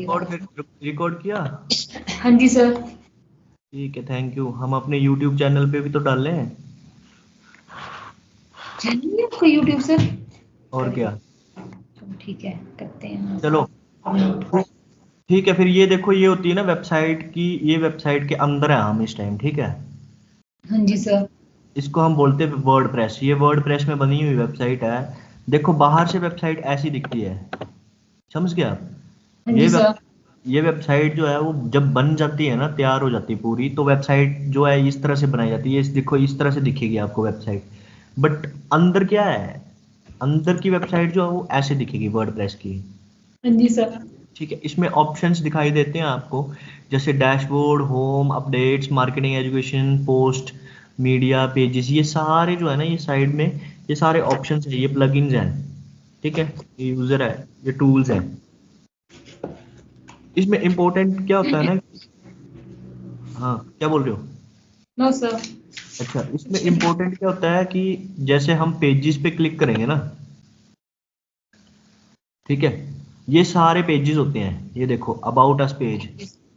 Record किया? हाँ जी sir. ठीक है, थैंक यू। हम अपने YouTube चैनल पे भी तो डाल रहे हैं। चैनल है आपका यूट्यूब सर? और क्या, ठीक है, करते हैं। चलो ठीक है। फिर ये देखो, ये होती है ना वेबसाइट की, ये वेबसाइट के अंदर है हम इस टाइम, ठीक है। हाँ जी सर। इसको हम बोलते हैं वर्ड प्रेस। ये वर्ड प्रेस में बनी हुई वेबसाइट है। देखो बाहर से वेबसाइट ऐसी दिखती है, समझ गया आप? हाँ ये जी वेब सर। ये वेबसाइट जो है वो जब बन जाती है ना, तैयार हो जाती है पूरी, तो वेबसाइट जो है इस तरह से बनाई जाती है। देखो इस तरह से दिखेगी आपको वेबसाइट, बट अंदर क्या है, अंदर की वेबसाइट जो है वो ऐसे दिखेगी वर्डप्रेस की। हाँ जी सर। ठीक है, इसमें ऑप्शंस दिखाई देते हैं आपको, जैसे dashboard, home, updates, marketing, education, post, media, pages. ये सारे जो है ना, ये साइड में ये सारे ऑप्शंस है, ये प्लगइन्स हैं, ठीक है। ये यूजर है, ये टूल्स हैं। इसमें इंपॉर्टेंट क्या होता है ना, हाँ क्या बोल रहे हो? No sir. अच्छा, इसमें इंपॉर्टेंट क्या होता है कि जैसे हम पेजेस पे क्लिक करेंगे ना, ठीक है, ये सारे पेजेस होते हैं। ये देखो अबाउट अस पेज,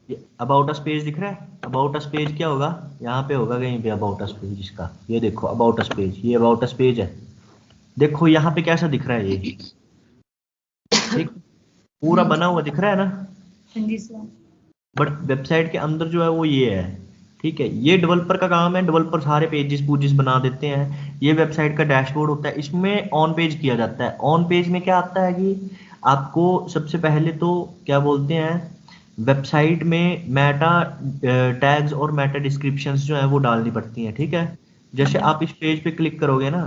ये अबाउट अस पेज दिख रहा है। अबाउट अस पेज क्या होगा, यहाँ पे होगा कहीं पे अबाउट अस पेज इसका। ये देखो अबाउट अस पेज, ये अबाउट अस पेज है। देखो यहाँ पे कैसा दिख रहा है ये, ठीक, पूरा बना हुआ दिख रहा है ना। हाँ जी सर। बट वेबसाइट के अंदर जो है वो ये है, ठीक है। ये डेवलपर का काम है, डेवलपर सारे पेजेस पूजेस बना देते हैं। ये वेबसाइट का डैशबोर्ड होता है, इसमें ऑन पेज किया जाता है। ऑन पेज में क्या आता है कि आपको सबसे पहले तो क्या बोलते हैं, वेबसाइट में मेटा टैग्स और मेटा डिस्क्रिप्शंस जो है वो डालनी पड़ती हैं, ठीक है। जैसे आप इस पेज पे क्लिक करोगे ना,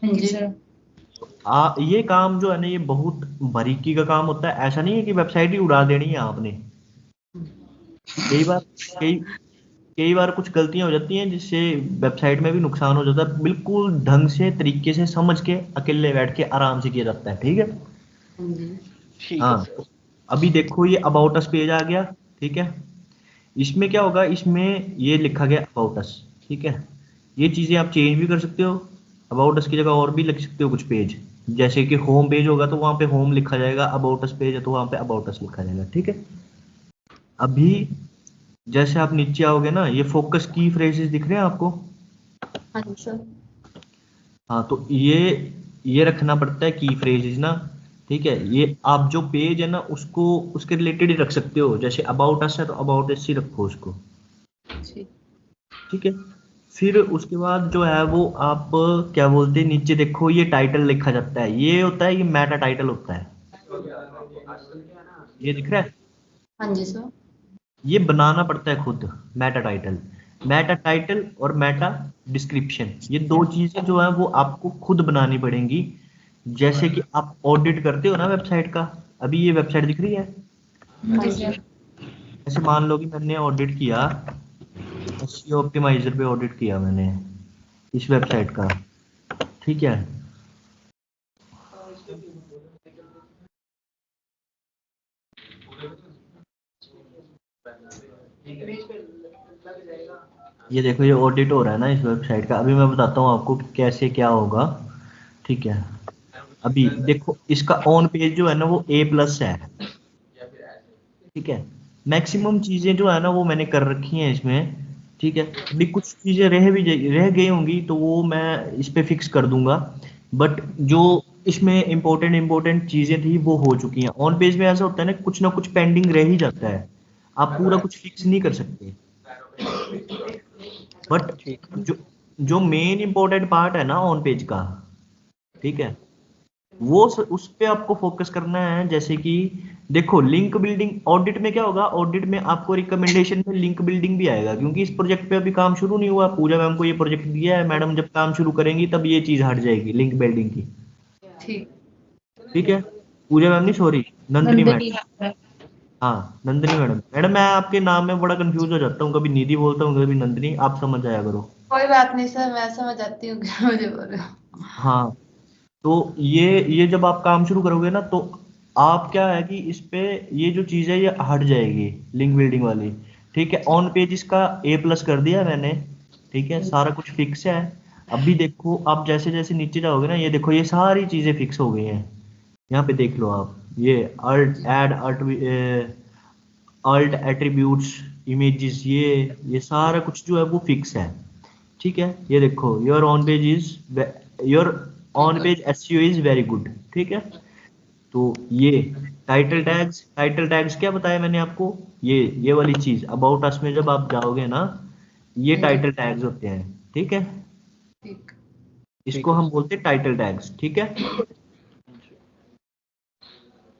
हाँ जी सर। ये काम जो है ना, ये बहुत बारीकी का काम होता है। ऐसा नहीं है कि वेबसाइट ही उड़ा देनी है आपने। कई बार कई कई बार कुछ गलतियां हो जाती हैं जिससे वेबसाइट में भी नुकसान हो जाता है। बिल्कुल ढंग से तरीके से समझ के अकेले बैठ के आराम से किया जाता है, ठीक है। ठीक है हाँ, सर। अभी देखो ये अबाउट अस पेज आ गया, ठीक है। इसमें क्या होगा, इसमें ये लिखा गया अबाउट अस, ठीक है। ये चीजें आप चेंज भी कर सकते हो। अबाउट अस की जगह और भी लिख सकते हो कुछ पेज, जैसे कि होम पेज होगा तो वहां पे होम लिखा जाएगा, अबाउट अस पेज है तो वहां पे अबाउट अस लिखा जाएगा, ठीक है। अभी जैसे आप नीचे आओगे ना, ये फोकस की फ्रेजेस दिख रहे हैं आपको? हाँ जी सर। हाँ, तो ये रखना पड़ता है की फ्रेजेस ना, ठीक है। ये आप जो पेज है ना उसको उसके रिलेटेड ही रख सकते हो। जैसे अबाउट अस है तो अबाउट अस ही रखो उसको, ठीक है। फिर उसके बाद जो है वो आप क्या बोलते हैं, नीचे देखो ये टाइटल लिखा जाता है, ये होता है, ये मेटा टाइटल होता है। ये दिख रहा है, हाँ जी सर। ये बनाना पड़ता है खुद। मेटा टाइटल, मेटा टाइटल और मेटा डिस्क्रिप्शन, ये दो चीजें जो है वो आपको खुद बनानी पड़ेंगी। जैसे कि आप ऑडिट करते हो ना वेबसाइट का, अभी ये वेबसाइट दिख रही है, हाँ जी सर। जैसे मान लो कि मैंने ऑडिट किया, एसईओ ऑप्टिमाइजर पे ऑडिट किया मैंने इस वेबसाइट का, ठीक है। ये देखो ये ऑडिट हो रहा है ना इस वेबसाइट का। अभी मैं बताता हूँ आपको कि कैसे क्या होगा, ठीक है। अभी देखो इसका ऑन पेज जो है ना वो A+ है, ठीक है। मैक्सिमम चीजें जो है ना वो मैंने कर रखी हैं इसमें, ठीक है। अभी कुछ चीजें रह गई होंगी तो वो मैं इस पे फिक्स कर दूंगा, बट जो इसमें इंपॉर्टेंट चीजें थी वो हो चुकी हैं। ऑन पेज में ऐसा होता है ना कुछ पेंडिंग रह ही जाता है, आप पूरा कुछ फिक्स नहीं कर सकते। बट ठीक। जो जो मेन इंपॉर्टेंट पार्ट है ना ऑन पेज का, ठीक है, उस पे आपको फोकस करना है। जैसे कि देखो लिंक बिल्डिंग, ऑडिट में क्या होगा, ऑडिट में आपको रिकमेंडेशन में लिंक बिल्डिंग भी आएगा, क्योंकि इस प्रोजेक्ट पे अभी काम शुरू नहीं हुआ। पूजा मैम को ये प्रोजेक्ट दिया है, मैडम जब काम शुरू करेंगी तब ये चीज हट जाएगी लिंक बिल्डिंग की, ठीक। ठीक है। पूजा मैम नहीं, सॉरी, नंदिनी नंदनी मैडम। है। हाँ नंदिनी मैडम। मैडम मैं आपके नाम में बड़ा कंफ्यूज हो जाता हूँ, कभी निधि बोलता हूँ कभी नंदिनी, आप समझ जाया करो। कोई बात नहीं सर, मैं समझ आती हूँ क्या मुझे बोल रहे हो। हाँ, तो ये जब आप काम शुरू करोगे ना तो आप क्या है कि इस पे ये जो चीज है ये हट जाएगी लिंक बिल्डिंग वाली, ठीक है। ऑन पेज इसका A+ कर दिया मैंने, ठीक है, सारा कुछ फिक्स है। अभी देखो आप जैसे जैसे नीचे जाओगे ना, ये देखो ये सारी चीजें फिक्स हो गई हैं। यहाँ पे देख लो आप, ये अल्ट एट्रीब्यूट्स इमेजेस, ये सारा कुछ जो है वो फिक्स है। ठीक है, ये देखो your on page SEO is very good. ठीक है, तो ये टाइटल टैग्स क्या बताया मैंने आपको, ये वाली चीज अबाउट अस में जब आप जाओगे ना, ये हाँ जी। टाइटल टैग्स होते हैं। ठीक है, ठीक। इसको हम बोलते हैं टाइटल टैग्स। ठीक है,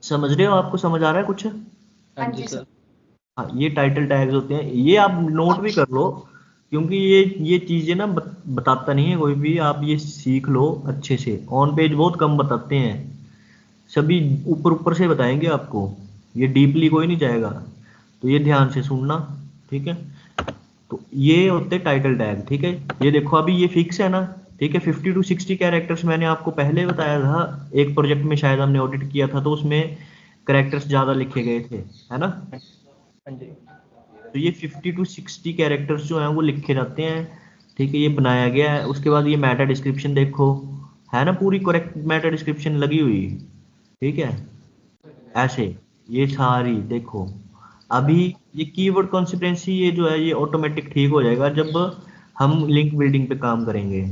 समझ रहे हो, आपको समझ आ रहा है कुछ? हाँ जी सर। हाँ, ये टाइटल टैग्स होते हैं, ये आप नोट भी कर लो, क्योंकि ये चीजें ना बताता नहीं है कोई भी, आप ये सीख लो अच्छे से। ऑन पेज बहुत कम बताते हैं, सभी ऊपर ऊपर से बताएंगे आपको, ये डीपली कोई नहीं जाएगा, तो ये ध्यान से सुनना। ठीक है, तो ये होते टाइटल टैग। ठीक है, ये देखो अभी ये फिक्स है ना। ठीक है, 50 to 60 कैरेक्टर्स मैंने आपको पहले बताया था, एक प्रोजेक्ट में शायद हमने ऑडिट किया था, तो उसमें कैरेक्टर्स ज्यादा लिखे गए थे, है ना। हाँ जी। तो ये 50 to 60 कैरेक्टर्स जो हैं वो लिखे जाते हैं। ठीक है, ये बनाया गया है। उसके बाद ये मेटा डिस्क्रिप्शन देखो, है ना, पूरी करेक्ट मेटा डिस्क्रिप्शन लगी हुई। ठीक है, ऐसे ये सारी देखो। अभी ये कीवर्ड कॉन्सिक्वेंसी ये जो है ये ऑटोमेटिक ठीक हो जाएगा जब हम लिंक बिल्डिंग पे काम करेंगे।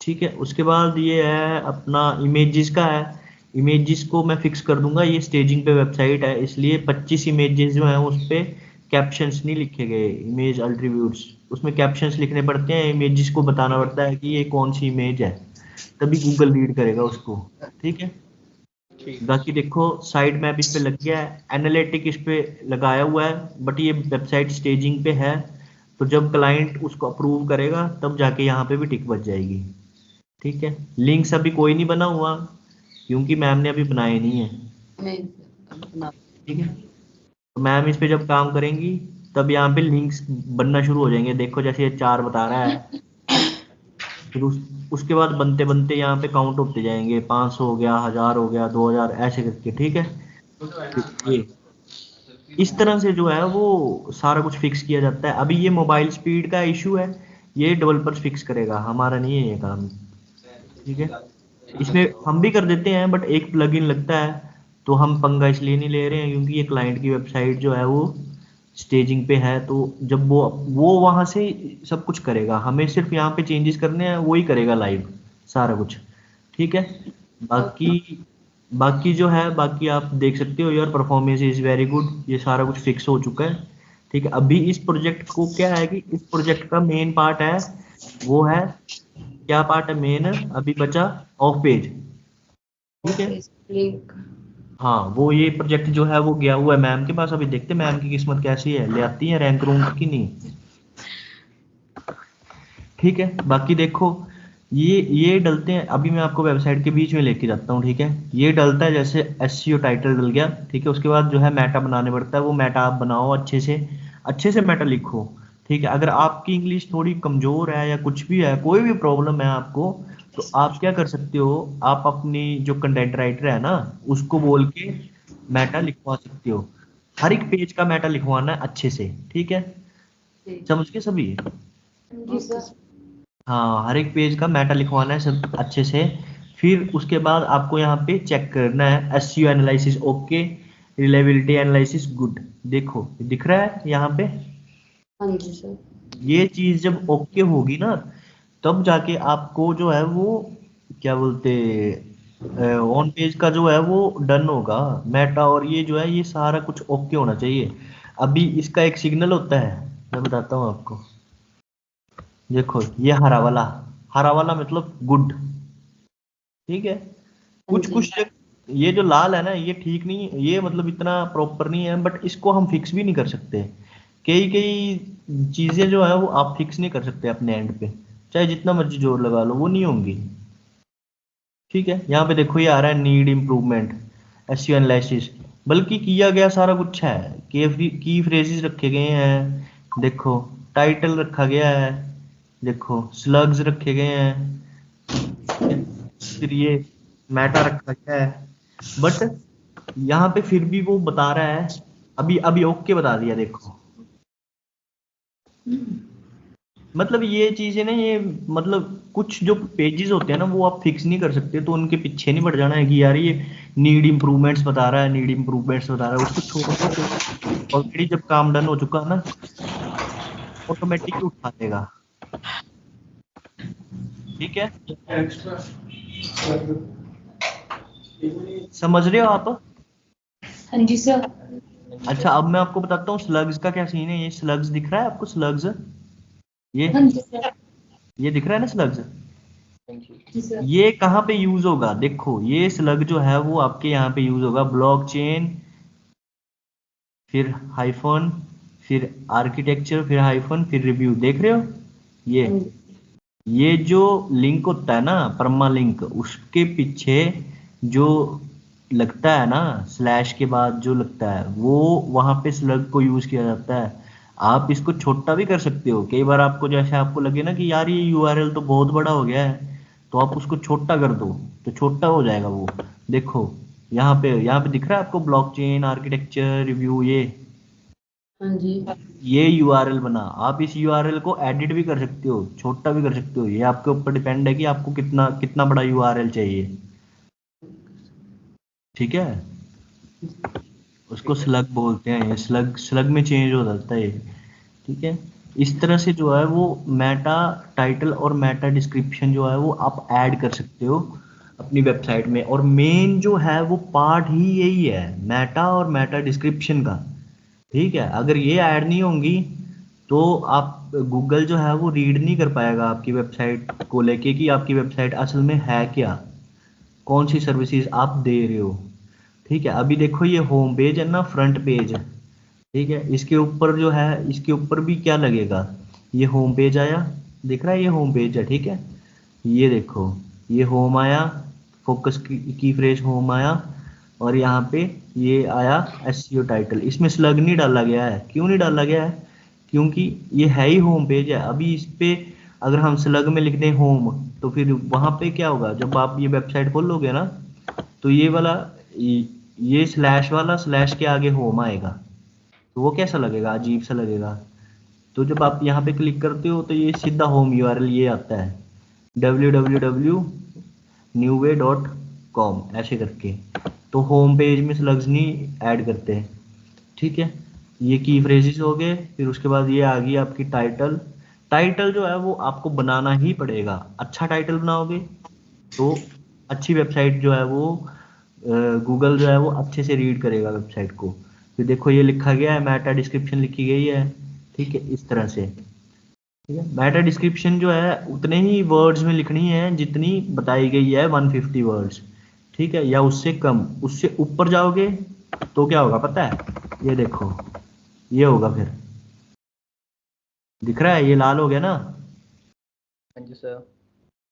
ठीक है, उसके बाद ये है अपना इमेजेस का है। इमेजेस को मैं फिक्स कर दूंगा, ये स्टेजिंग पे वेबसाइट है इसलिए 25 इमेजेस जो हैं उस पे कैप्शंस नहीं लिखे गए, इमेज अल्ट्रीब्यूट्स, उसमें कैप्शंस लिखने पड़ते हैं, इमेजेस को बताना पड़ता है कि ये कौन सी इमेज है, तभी गूगल रीड करेगा उसको। ठीक है, बाकी देखो साइड मैप इस पे लग गया है, एनालिटिक इस पे लगाया हुआ है, बट ये वेबसाइट स्टेजिंग पे है, तो जब क्लाइंट उसको अप्रूव करेगा तब जाके यहाँ पे भी टिक बच जाएगी। ठीक है, लिंक्स अभी कोई नहीं बना हुआ क्योंकि मैम ने अभी बनाए नहीं है। नहीं सर, अब बना। ठीक है, तो मैम इस पे जब काम करेंगी तब यहाँ पे लिंक्स बनना शुरू हो जाएंगे। देखो जैसे ये 4 बता रहा है, फिर उसके बाद बनते बनते यहाँ पे काउंट होते जाएंगे, 500 हो गया, 1000 हो गया, 2000 ऐसे करके। ठीक है, ये इस तरह से जो है वो सारा कुछ फिक्स किया जाता है। अभी ये मोबाइल स्पीड का इशू है, ये डेवलपर्स फिक्स करेगा, हमारा नहीं है ये काम। ठीक है, इसमें हम भी कर देते हैं बट एक प्लगइन लगता है, तो हम पंगा इसलिए नहीं ले रहे हैं क्योंकि ये क्लाइंट की वेबसाइट जो है वो स्टेजिंग पे है, तो जब वो वहां से सब कुछ करेगा, हमें सिर्फ यहाँ पे चेंजेस करने हैं, वो ही करेगा लाइव सारा कुछ। ठीक है, ओके। बाकी बाकी जो है, बाकी आप देख सकते हो यार, परफॉर्मेंस इज वेरी गुड, ये सारा कुछ फिक्स हो चुका है। ठीक है, अभी इस प्रोजेक्ट को क्या है कि इस प्रोजेक्ट का मेन पार्ट है, वो है क्या पार्ट है मेन, अभी बचा ऑफ पेज। ठीक है, ओके लिंक। हाँ वो ये प्रोजेक्ट जो है वो गया हुआ है मैम के पास, अभी देखते हैं मैम की किस्मत कैसी है, ले आती है रैंक रूंक की नहीं। ठीक है, बाकी देखो ये डलते हैं, अभी मैं आपको वेबसाइट के बीच में लेके जाता हूँ। ठीक है, ये डलता है जैसे एसईओ टाइटल डल गया। ठीक है, उसके बाद जो है मेटा बनाने पड़ता है, वो मेटा आप बनाओ अच्छे से मेटा लिखो। ठीक है, अगर आपकी इंग्लिश थोड़ी कमजोर है या कुछ भी है, कोई भी प्रॉब्लम है आपको, तो आप क्या कर सकते हो, आप अपनी जो कंटेंट राइटर है ना उसको बोल के मेटा लिखवा सकते हो। हर एक पेज का मेटा लिखवाना है अच्छे से। ठीक है, समझ के सभी? जी सर। हाँ, हर एक पेज का मेटा लिखवाना है सब अच्छे से। फिर उसके बाद आपको यहाँ पे चेक करना है SEO analysis okay, reliability analysis good. देखो दिख रहा है यहाँ पे, हाँ जी सर। ये चीज जब ओके होगी ना तब जाके आपको जो है वो क्या बोलते, ऑन पेज का जो है वो डन होगा मेटा, और ये जो है ये सारा कुछ ओके होना चाहिए। अभी इसका एक सिग्नल होता है, मैं बताता हूँ आपको। देखो ये हरा वाला मतलब गुड। ठीक है, हाँ कुछ जी। कुछ ये जो लाल है ना ये ठीक नहीं, ये मतलब इतना प्रॉपर नहीं है, बट इसको हम फिक्स भी नहीं कर सकते। कई कई चीजें जो है वो आप फिक्स नहीं कर सकते अपने एंड पे, चाहे जितना मर्जी जोर लगा लो वो नहीं होंगी। ठीक है, यहाँ पे देखो ये आ रहा है नीड इम्प्रूवमेंट एसईओ एनालिसिस, बल्कि किया गया सारा कुछ है, की फ्रेजेस रखे गए हैं, देखो टाइटल रखा गया है, देखो स्लग्स रखे गए हैं, फिर ये मेटा रखा गया है, बट यहाँ पे फिर भी वो बता रहा है, अभी अभी ओके बता दिया। देखो मतलब ये चीजें ना, ये मतलब कुछ जो पेजेस होते हैं ना वो आप फिक्स नहीं कर सकते, तो उनके पीछे नहीं पड़ जाना है कि यार नीड इम्प्रूवमेंट्स बता रहा है, नीड इम्प्रूवमेंट्स बता रहा है, उसको छोड़ दो। ऑलरेडी जब काम डन हो चुका ना, ऑटोमेटिकली उठा देगा। ठीक है, समझ रहे हो आप? हाँ जी सर। अच्छा, अब मैं आपको बताता हूँ स्लग्स का क्या सीन है। ये स्लग्स दिख रहा है आपको? स्लग्स ये हाँ जी सर। ये दिख रहा है ना स्लग्स? जी सर। ये कहाँ पे यूज होगा? देखो, ये स्लग जो है वो आपके यहाँ पे यूज होगा, ब्लॉकचेन, फिर हाइफन, फिर आर्किटेक्चर, फिर हाइफन, फिर रिव्यू। देख रहे हो? हाँ जी। ये जो लिंक होता है ना, परमा लिंक, उसके पीछे जो लगता है ना, स्लैश के बाद जो लगता है, वो वहां पे स्लग को यूज किया जाता है। आप इसको छोटा भी कर सकते हो। कई बार आपको जैसे आपको लगे ना कि यार ये यूआरएल तो बहुत बड़ा हो गया है, तो आप उसको छोटा कर दो, तो छोटा हो जाएगा वो। देखो, यहाँ पे दिख रहा है आपको ब्लॉकचेन, आर्किटेक्चर, रिव्यू, हाँ जी। ये यूआरएल बना। आप इस यूआरएल को एडिट भी कर सकते हो, छोटा भी कर सकते हो। ये आपके ऊपर डिपेंड है कि आपको कितना कितना बड़ा यूआरएल चाहिए। ठीक है, उसको स्लग बोलते हैं। ये स्लग स्लग में चेंज हो जाता है ये। ठीक है, इस तरह से जो है वो मेटा टाइटल और मेटा डिस्क्रिप्शन जो है वो आप ऐड कर सकते हो अपनी वेबसाइट में। और मेन जो है वो पार्ट ही यही है, मेटा और मेटा डिस्क्रिप्शन का। ठीक है, अगर ये ऐड नहीं होंगी तो आप गूगल जो है वो रीड नहीं कर पाएगा आपकी वेबसाइट को लेके कि आपकी वेबसाइट असल में है क्या, कौन सी सर्विसेज आप दे रहे हो। ठीक है, अभी देखो ये होम पेज है ना, फ्रंट पेज है। ठीक है, इसके ऊपर जो है, इसके ऊपर भी क्या लगेगा, ये होम पेज आया, दिख रहा है? ये होम पेज है। ठीक है, ये देखो, ये होम आया, फोकस की फ्रेज होम आया, और यहाँ पे ये आया एसईओ टाइटल। इसमें स्लग नहीं डाला गया है। क्यों नहीं डाला गया है? क्योंकि ये है ही होम पेज है। अभी इस पे अगर हम स्लग में लिख दें होम, तो फिर वहां पे क्या होगा, जब आप ये वेबसाइट खोलोगे ना, तो ये वाला ये स्लैश वाला स्लैश के आगे होम आएगा, तो वो कैसा लगेगा? अजीब सा लगेगा। तो जब आप यहाँ पे क्लिक करते हो तो ये सीधा होम यूआरएल ये आता है, www.newway.com ऐसे करके। तो होम पेज में स्लग्स नहीं ऐड करते हैं। ठीक है, ये की फ्रेजेस हो गए। फिर उसके बाद ये आ गई आपकी टाइटल। टाइटल जो है वो आपको बनाना ही पड़ेगा। अच्छा टाइटल बनाओगे तो अच्छी वेबसाइट जो है वो गूगल जो है वो अच्छे से रीड करेगा वेबसाइट को। फिर देखो ये लिखा गया है, मेटा डिस्क्रिप्शन लिखी गई है। ठीक है, इस तरह से। ठीक है, मेटा डिस्क्रिप्शन जो है उतने ही वर्ड्स में लिखनी है जितनी बताई गई है, 150 वर्ड्स। ठीक है, या उससे कम। उससे ऊपर जाओगे तो क्या होगा पता है? ये देखो, ये होगा। फिर दिख रहा है? ये लाल हो गया ना। हाँ जी सर।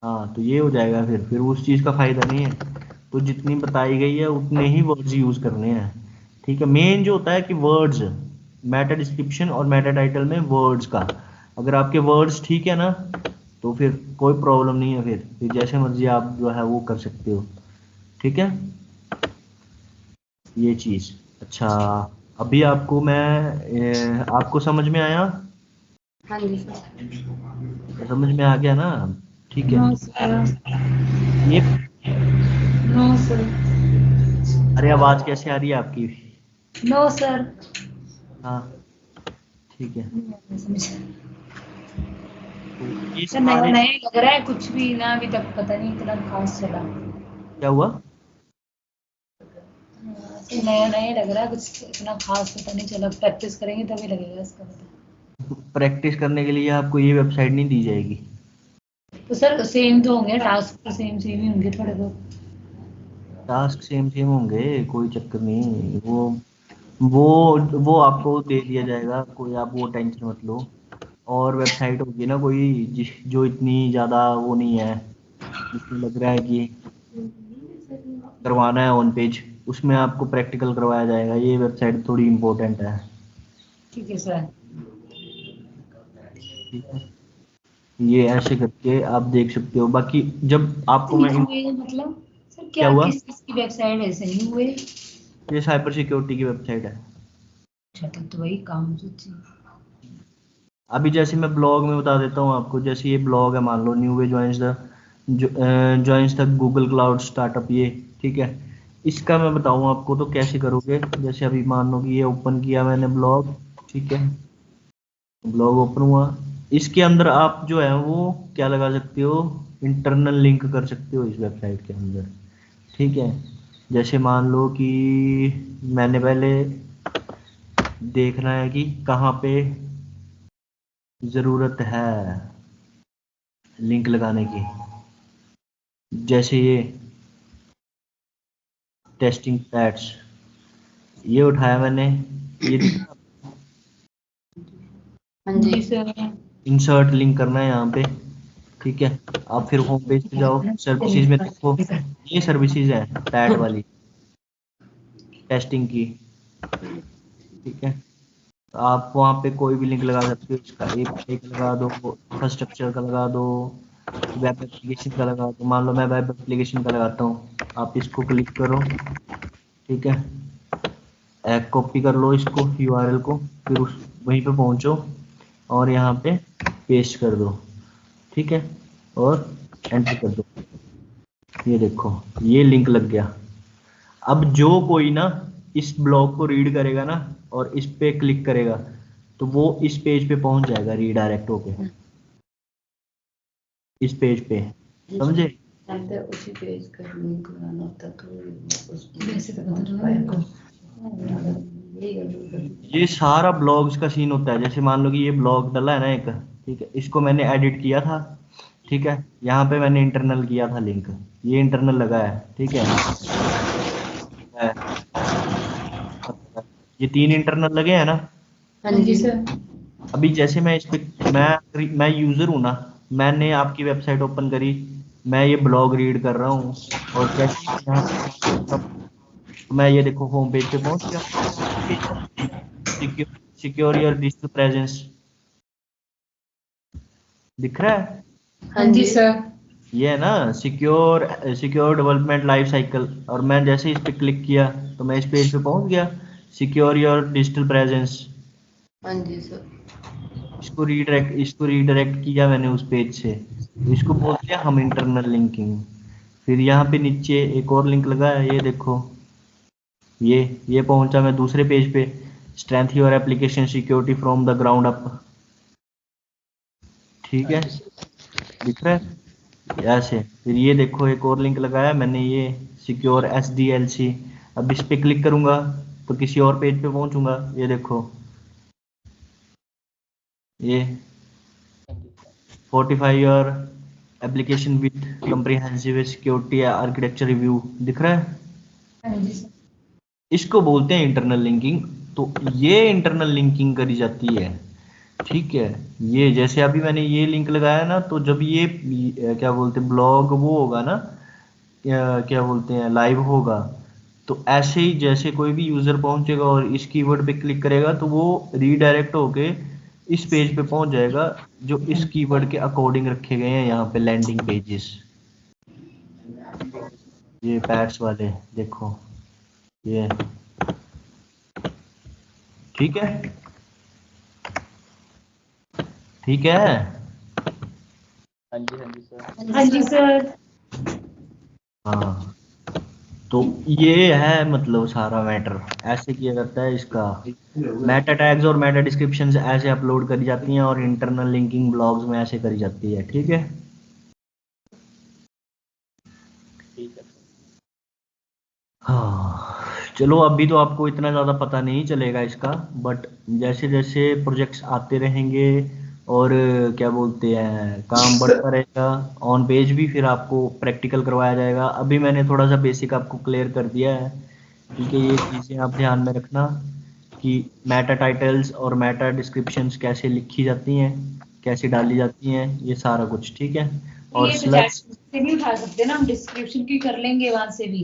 हाँ, तो ये हो जाएगा। फिर उस चीज़ का फायदा नहीं है। तो जितनी बताई गई है उतने ही वर्ड्स यूज करने हैं। ठीक है, मेन जो होता है कि वर्ड्स, मेटा डिस्क्रिप्शन और मेटा टाइटल में वर्ड्स का, अगर आपके वर्ड्स ठीक है ना, तो फिर कोई प्रॉब्लम नहीं है। फिर जैसे मर्जी आप जो है वो कर सकते हो। ठीक है, ये चीज़। अच्छा, अभी आपको आपको समझ में आया? हाँ जी सर। समझ में आ गया ना? ठीक है, नो सर। ये नो सर। अरे आवाज कैसे आ रही है आपकी? No sir. हाँ, ठीक है। समझ। तो ये सर नया सारे, नया लग रहा है, कुछ भी ना अभी तक पता नहीं इतना खास चला। क्या हुआ? सर नया नया लग रहा है, कुछ इतना खास पता नहीं चला। प्रैक्टिस करेंगे तभी लगेगा इसका पता। प्रैक्टिस करने के लिए आपको ये वेबसाइट नहीं दी जाएगी। तो सर सेम तो होंगे, टास्क तो सेम सेम ही होंगे थोड़े बहुत। टास्क सेम सेम होंगे, कोई चक्कर नहीं। वो आपको दे दिया जाएगा, कोई आप वो टेंशन मत लो। और वेबसाइट होगी ना कोई जो इतनी ज़्यादा वो नहीं है, जिसमें लग रहा है कि करवाना है ऑन पेज, उसमें आपको प्रैक्टिकल करवाया जाएगा। ये वेबसाइट थोड़ी इम्पोर्टेंट है। ठीक है सर। ठीक है, ये ऐसे करके आप देख सकते हो। बाकी जब आपको मैं मतलब सर क्या क्या हुआ? किस चीज की वेबसाइट है, ऐसे नहीं हुए? ये साइबर सिक्योरिटी की वेबसाइट है। अच्छा तब तो वही काम सच्ची। अभी जैसे मैं ब्लॉग में बता देता हूँ आपको, जैसे ये ब्लॉग है, मान लो new way joins the Google Cloud startup, ये ठीक है। इसका मैं बताऊं आपको तो कैसे करोगे। जैसे अभी मान लो कि ये ओपन किया मैंने ब्लॉग, ठीक है, ब्लॉग ओपन हुआ, इसके अंदर आप जो है वो क्या लगा सकते हो, इंटरनल लिंक कर सकते हो इस वेबसाइट के अंदर, ठीक है। जैसे मान लो कि मैंने पहले देखना है कि कहाँ पे ज़रूरत है लिंक लगाने की। जैसे ये टेस्टिंग पैड्स, ये उठाया मैंने, ये हाँ जी सर। इंसर्ट लिंक करना है यहाँ पे, ठीक है। आप फिर होम पेज पे जाओ, सर्विसेज में देखो, ये सर्विसेज है पैड वाली टेस्टिंग की, ठीक है। तो आप वहाँ पे कोई भी लिंक लगा सकते हो, इसका एक लगा दो, इंफ्रास्ट्रक्चर का लगा दो, वेब एप्लीकेशन का लगा दो। मान लो मैं वेब एप्लीकेशन का लगाता हूँ, आप इसको क्लिक करो, ठीक है, कॉपी कर लो इसको यूआरएल को, फिर उस वहीं पे पहुँचो और यहाँ पे पेस्ट कर दो, ठीक है, और एंटर कर दो। ये देखो ये लिंक लग गया। अब जो कोई ना इस ब्लॉग को रीड करेगा ना और इस पे क्लिक करेगा तो वो इस पेज पे पहुंच जाएगा रीडायरेक्ट होके, इस पेज पे, समझे। उसी पेज का लिंक बनाना होता तो वैसे तो बता ये सारा ब्लॉग्स का सीन होता है। जैसे मान लो कि ये ब्लॉग डाला है ना एक, ठीक है, इसको मैंने एडिट किया था, ठीक है, यहाँ पे मैंने इंटरनल किया था लिंक, ये इंटरनल लगा है, ठीक है, ये 3 इंटरनल लगे हैं ना। हाँ जी सर। अभी जैसे मैं इस पे मैं यूजर हूँ ना, मैंने आपकी वेबसाइट ओपन करी, मैं ये ब्लॉग रीड कर रहा हूँ और जैसे ही मैं यहाँ मैं ये देखो होम पेज पे पहुंच गया। सिक्योर योर डिजिटल प्रेजेंस दिख रहा है, हाँ जी सर। ये है ना सिक्योर डेवलपमेंट लाइफ साइकिल, और मैं जैसे इस पे क्लिक किया तो मैं इस पेज पे पहुंच गया, सिक्योर योर डिजिटल प्रेजेंस। हाँ जी सर। इसको रीडायरेक्ट किया मैंने उस पेज से, तो इसको बोलते हैं हम इंटरनल लिंकिंग। फिर यहाँ पे नीचे एक और लिंक लगा है, ये देखो, ये पहुंचा मैं दूसरे पेज पे, strength your application security from the ground up, ठीक है, दिख रहा है ऐसे। फिर ये देखो एक और लिंक लगाया मैंने, ये सिक्योर SDLC। अब इस पे क्लिक करूंगा तो किसी और पेज पे पहुंचूंगा, ये देखो ये fortify your application with comprehensive security architecture review, दिख रहा है। हाँ जी सर। इसको बोलते हैं इंटरनल लिंकिंग। तो ये इंटरनल लिंकिंग करी जाती है, ठीक है। ये जैसे अभी मैंने ये लिंक लगाया ना, तो जब ये क्या बोलते हैं ब्लॉग वो होगा ना, क्या बोलते हैं लाइव होगा, तो ऐसे ही जैसे कोई भी यूजर पहुंचेगा और इस कीवर्ड पे क्लिक करेगा तो वो रीडायरेक्ट होके इस पेज पे पहुंच जाएगा जो इस कीवर्ड के अकॉर्डिंग रखे गए हैं यहाँ पे लैंडिंग पेजेस, ये पैड्स वाले देखो, ये ठीक है, ठीक है। हाँ जी सर। हाँ जी सर। हाँ, तो ये है मतलब सारा मैटर ऐसे किया जाता है इसका। मेटा टैग्स और मेटा डिस्क्रिप्शंस ऐसे अपलोड करी जाती हैं और इंटरनल लिंकिंग ब्लॉग्स में ऐसे करी जाती है, ठीक है। ठीक है। हाँ, चलो अभी तो आपको इतना ज़्यादा पता नहीं चलेगा इसका, बट जैसे जैसे प्रोजेक्ट्स आते रहेंगे और क्या बोलते हैं काम बढ़ता रहेगा ऑन पेज भी, फिर आपको प्रैक्टिकल करवाया जाएगा। अभी मैंने थोड़ा सा बेसिक आपको क्लियर कर दिया है, ठीक है। ये चीज़ें आप ध्यान में रखना कि मेटा टाइटल्स और मेटा डिस्क्रिप्शंस कैसे लिखी जाती हैं, कैसे डाली जाती हैं, ये सारा कुछ, ठीक है। और ये तो चैट स्लग्स से नहीं उठा सकते ना, हम डिस्क्रिप्शन की कर लेंगे वहां से भी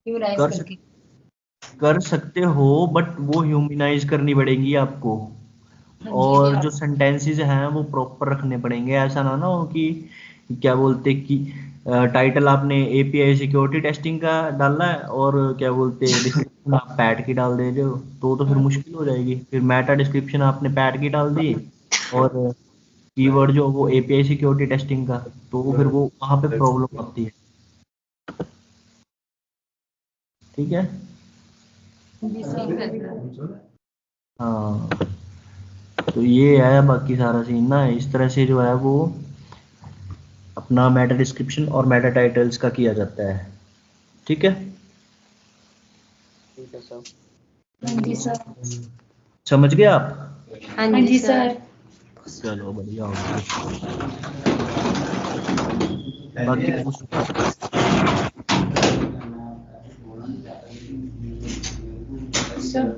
ह्यूमराइज कर करके। कर सकते हो, बट वो ह्यूमनाइज करनी पड़ेगी आपको, हाँ जी और आप। जो सेंटेंसेस हैं वो प्रॉपर रखने पड़ेंगे। ऐसा ना हो कि क्या बोलते कि टाइटल आपने API सिक्योरिटी टेस्टिंग का डाला है और क्या बोलते डिस्क्रिप्शन आप पैट की डाल दे रहे हो, तो फिर मुश्किल हो जाएगी। फिर मेटा डिस्क्रिप्शन आपने पैट की डाल दी और कीवर्ड जो वो API सिक्योरिटी टेस्टिंग का, तो फिर वो वहाँ पे प्रॉब्लम आती है। ठीक है। जी सर। हाँ, तो ये है बाकी सारा सीन ना, इस तरह से जो है वो अपना मेटा डिस्क्रिप्शन और मेटा टाइटल्स का किया जाता है। ठीक है, ठीक है सर। हाँ जी सर। समझ गए आप? हाँ जी सर। चलो बढ़िया हो गया। बाकी सर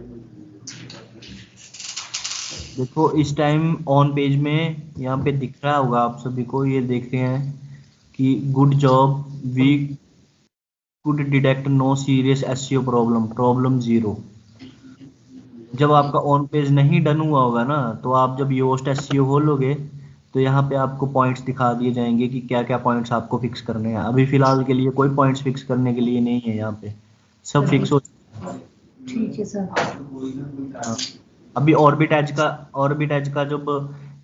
देखो इस टाइम ऑन पेज में यहाँ पे दिख रहा होगा आप सभी को, ये देख रहे हैं कि good job, we could detect no serious SEO problem zero. जब आपका ऑन पेज नहीं डन हुआ होगा ना, तो आप जब योस्ट एसईओ खोलोगे तो यहाँ पे आपको पॉइंट्स दिखा दिए जाएंगे कि क्या क्या पॉइंट्स आपको फिक्स करने हैं। अभी फिलहाल के लिए कोई पॉइंट्स फिक्स करने के लिए नहीं है, यहाँ पे सब फिक्स हो। ठीक है सर। हाँ, अभी ऑर्बिट एज का जब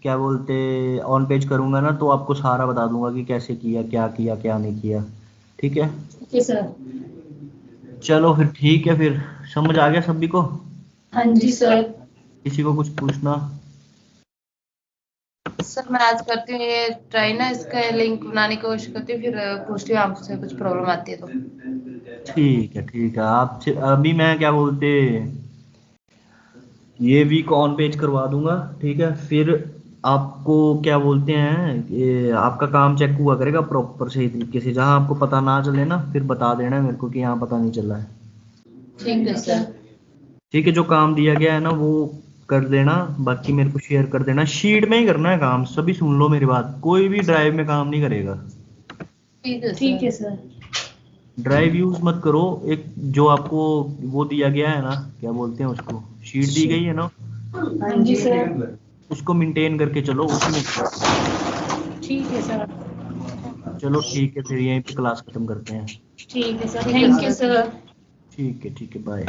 क्या बोलते ऑन पेज करूंगा ना, तो आपको सारा बता दूंगा कि कैसे किया क्या नहीं किया। ठीक है, ठीक है सर। चलो फिर ठीक है, फिर समझ आ गया सभी को? हाँ जी सर। किसी को कुछ पूछना? सर मैं आज करती हूँ ये ट्राई ना, इसका लिंक बनाने की कोशिश करती हूँ, फिर पूछती हूँ आपसे कुछ प्रॉब्लम आती है तो। ठीक है, आप अभी मैं क्या बोलते ये वीक ऑन पेज करवा दूंगा। ठीक है, फिर आपको क्या बोलते हैं, ये आपका काम चेक हुआ करेगा प्रॉपर सही तरीके से। जहां आपको पता ना चले ना, फिर बता देना मेरे को कि यहाँ पता नहीं चला है। ठीक है सर। ठीक है, जो काम दिया गया है ना वो कर देना, बाकी मेरे को शेयर कर देना। शीट में ही करना है काम, सभी सुन लो मेरी बात, कोई भी ड्राइव में काम नहीं करेगा। ठीक है सर। ड्राइव यूज मत करो। एक जो आपको वो दिया गया है ना, क्या बोलते हैं उसको, शीट दी गई है ना, हाँ जी सर। उसको मेंटेन करके चलो उसमें। ठीक है सर। चलो ठीक है, फिर यहीं पे क्लास खत्म करते हैं। ठीक है सर। Thank you sir. ठीक है, बाय।